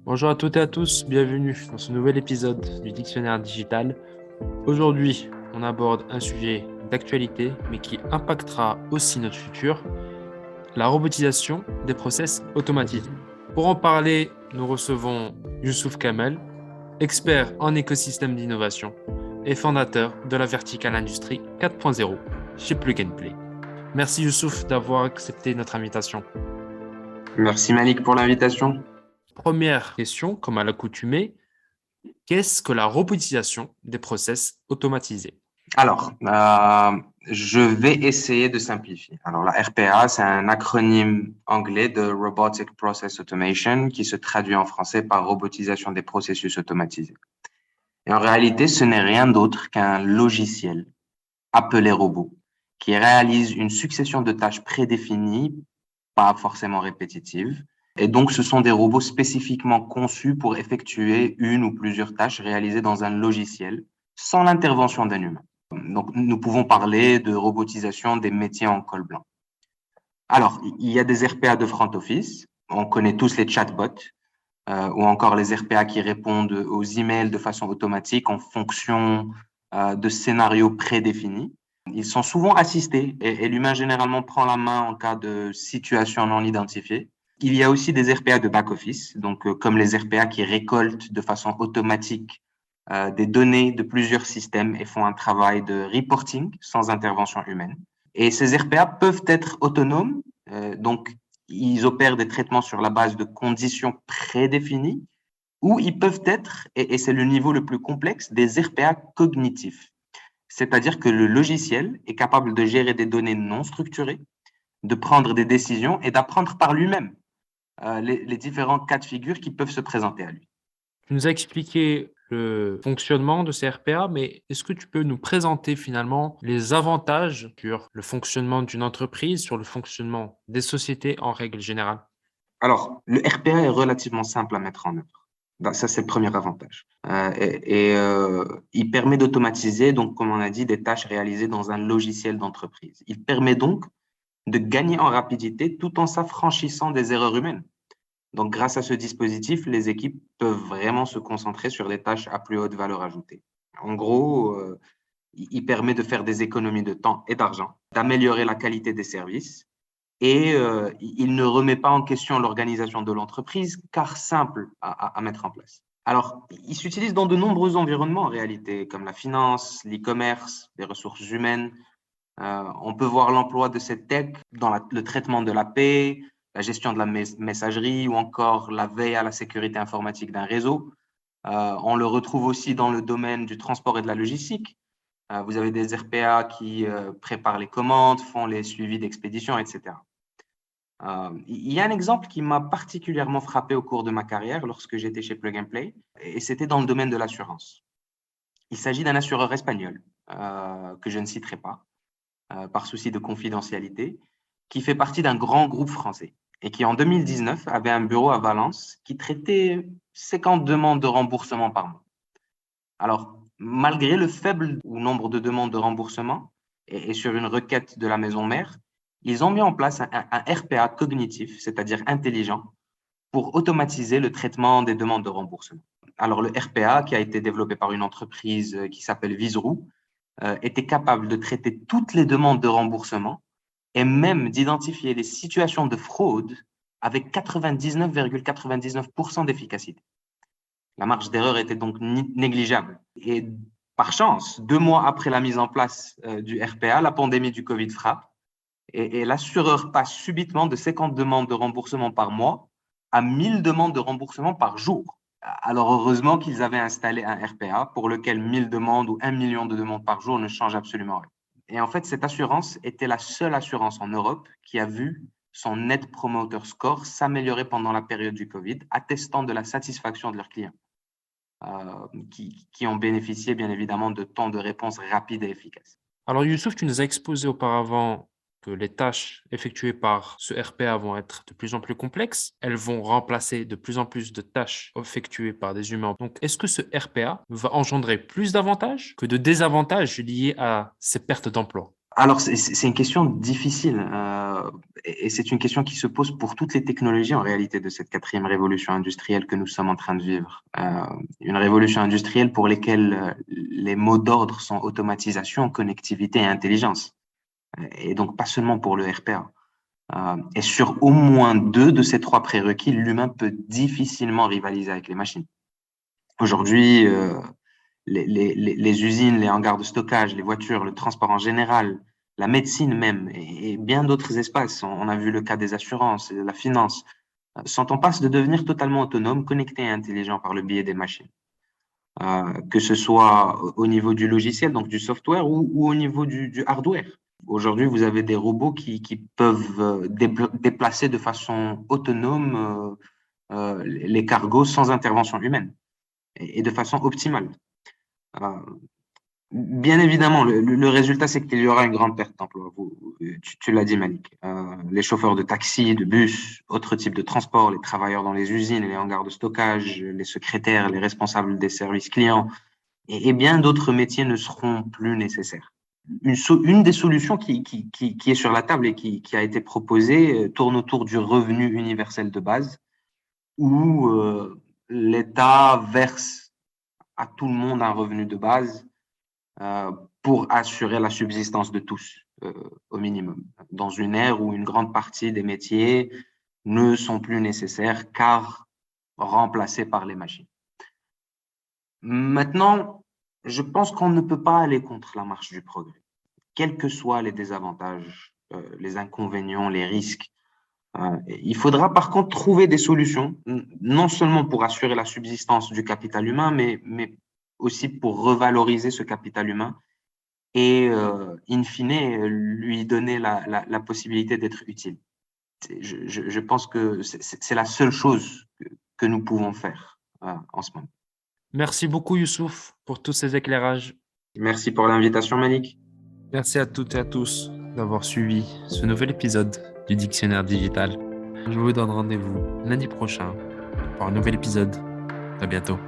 Bonjour à toutes et à tous, bienvenue dans ce nouvel épisode du Dictionnaire digital. Aujourd'hui, on aborde un sujet d'actualité, mais qui impactera aussi notre futur, la robotisation des process automatisés. Pour en parler, nous recevons Youssouf Kamel, expert en écosystème d'innovation et fondateur de la Vertical Industrie 4.0 chez Plug and Play. Merci Youssouf d'avoir accepté notre invitation. Merci Malik pour l'invitation. Première question, comme à l'accoutumée, qu'est-ce que la robotisation des process automatisés? Alors, je vais essayer de simplifier. Alors, la RPA, c'est un acronyme anglais de Robotic Process Automation qui se traduit en français par robotisation des processus automatisés. Et en réalité, ce n'est rien d'autre qu'un logiciel appelé robot qui réalise une succession de tâches prédéfinies, pas forcément répétitives. Et donc, ce sont des robots spécifiquement conçus pour effectuer une ou plusieurs tâches réalisées dans un logiciel sans l'intervention d'un humain. Donc, nous pouvons parler de robotisation des métiers en col blanc. Alors, il y a des RPA de front office. On connaît tous les chatbots ou encore les RPA qui répondent aux emails de façon automatique en fonction de scénarios prédéfinis. Ils sont souvent assistés et l'humain généralement prend la main en cas de situation non identifiée. Il y a aussi des RPA de back-office, donc comme les RPA qui récoltent de façon automatique des données de plusieurs systèmes et font un travail de reporting sans intervention humaine. Et ces RPA peuvent être autonomes, donc ils opèrent des traitements sur la base de conditions prédéfinies, ou ils peuvent être, et c'est le niveau le plus complexe, des RPA cognitifs. C'est-à-dire que le logiciel est capable de gérer des données non structurées, de prendre des décisions et d'apprendre par lui-même les différents cas de figure qui peuvent se présenter à lui. Tu nous as expliqué le fonctionnement de ces RPA, mais est-ce que tu peux nous présenter finalement les avantages sur le fonctionnement d'une entreprise, sur le fonctionnement des sociétés en règle générale? Alors, le RPA est relativement simple à mettre en œuvre. Ça, c'est le premier avantage. Il permet d'automatiser, donc, comme on a dit, des tâches réalisées dans un logiciel d'entreprise. Il permet donc de gagner en rapidité tout en s'affranchissant des erreurs humaines. Donc, grâce à ce dispositif, les équipes peuvent vraiment se concentrer sur des tâches à plus haute valeur ajoutée. En gros, il permet de faire des économies de temps et d'argent, d'améliorer la qualité des services et il ne remet pas en question l'organisation de l'entreprise car simple à mettre en place. Alors, il s'utilise dans de nombreux environnements en réalité, comme la finance, l'e-commerce, les ressources humaines. On peut voir l'emploi de cette tech dans le traitement de la paix, la gestion de la messagerie ou encore la veille à la sécurité informatique d'un réseau. On le retrouve aussi dans le domaine du transport et de la logistique. Vous avez des RPA qui préparent les commandes, font les suivis d'expédition, etc. Il y a un exemple qui m'a particulièrement frappé au cours de ma carrière lorsque j'étais chez Plug and Play, et c'était dans le domaine de l'assurance. Il s'agit d'un assureur espagnol, que je ne citerai pas, par souci de confidentialité, qui fait partie d'un grand groupe français et qui, en 2019, avait un bureau à Valence qui traitait 50 demandes de remboursement par mois. Alors, malgré le faible nombre de demandes de remboursement et sur une requête de la maison mère, ils ont mis en place un RPA cognitif, c'est-à-dire intelligent, pour automatiser le traitement des demandes de remboursement. Alors, le RPA, qui a été développé par une entreprise qui s'appelle Viserou, était capable de traiter toutes les demandes de remboursement et même d'identifier les situations de fraude avec 99,99% d'efficacité. La marge d'erreur était donc négligeable. Et par chance, 2 mois après la mise en place du RPA, la pandémie du Covid frappe et l'assureur passe subitement de 50 demandes de remboursement par mois à 1000 demandes de remboursement par jour. Alors heureusement qu'ils avaient installé un RPA pour lequel 1000 demandes ou 1 million de demandes par jour ne changent absolument rien. Et en fait, cette assurance était la seule assurance en Europe qui a vu son Net Promoter Score s'améliorer pendant la période du Covid, attestant de la satisfaction de leurs clients, qui ont bénéficié bien évidemment de temps de réponse rapides et efficaces. Alors Youssouf, tu nous as exposé auparavant que les tâches effectuées par ce RPA vont être de plus en plus complexes. Elles vont remplacer de plus en plus de tâches effectuées par des humains. Donc, est-ce que ce RPA va engendrer plus d'avantages que de désavantages liés à ces pertes d'emploi? Alors, c'est une question difficile et c'est une question qui se pose pour toutes les technologies en réalité de cette quatrième révolution industrielle que nous sommes en train de vivre. Une révolution industrielle pour laquelle les mots d'ordre sont automatisation, connectivité et intelligence. Et donc, pas seulement pour le RPA. Et sur au moins 2 de ces 3 prérequis, l'humain peut difficilement rivaliser avec les machines. Aujourd'hui, les usines, les hangars de stockage, les voitures, le transport en général, la médecine même et bien d'autres espaces. On a vu le cas des assurances, la finance, sont en passe de devenir totalement autonomes, connectés et intelligents par le biais des machines. Que ce soit au niveau du logiciel, donc du software, ou au niveau du hardware. Aujourd'hui, vous avez des robots qui peuvent déplacer de façon autonome les cargos sans intervention humaine et de façon optimale. Bien évidemment, le résultat, c'est qu'il y aura une grande perte d'emploi. Tu l'as dit, Malik. Les chauffeurs de taxi, de bus, autres types de transport, les travailleurs dans les usines et les hangars de stockage, les secrétaires, les responsables des services clients et bien d'autres métiers ne seront plus nécessaires. Une des solutions qui est sur la table et qui a été proposée tourne autour du revenu universel de base où l'État verse à tout le monde un revenu de base pour assurer la subsistance de tous au minimum, dans une ère où une grande partie des métiers ne sont plus nécessaires car remplacés par les machines. Maintenant, je pense qu'on ne peut pas aller contre la marche du progrès, quels que soient les désavantages, les inconvénients, les risques. Il faudra par contre trouver des solutions, non seulement pour assurer la subsistance du capital humain, mais aussi pour revaloriser ce capital humain et, in fine, lui donner la possibilité d'être utile. Je pense que c'est la seule chose que nous pouvons faire en ce moment. Merci beaucoup, Youssouf, pour tous ces éclairages. Merci pour l'invitation, Malik. Merci à toutes et à tous d'avoir suivi ce nouvel épisode du Dictionnaire Digital. Je vous donne rendez-vous lundi prochain pour un nouvel épisode. À bientôt.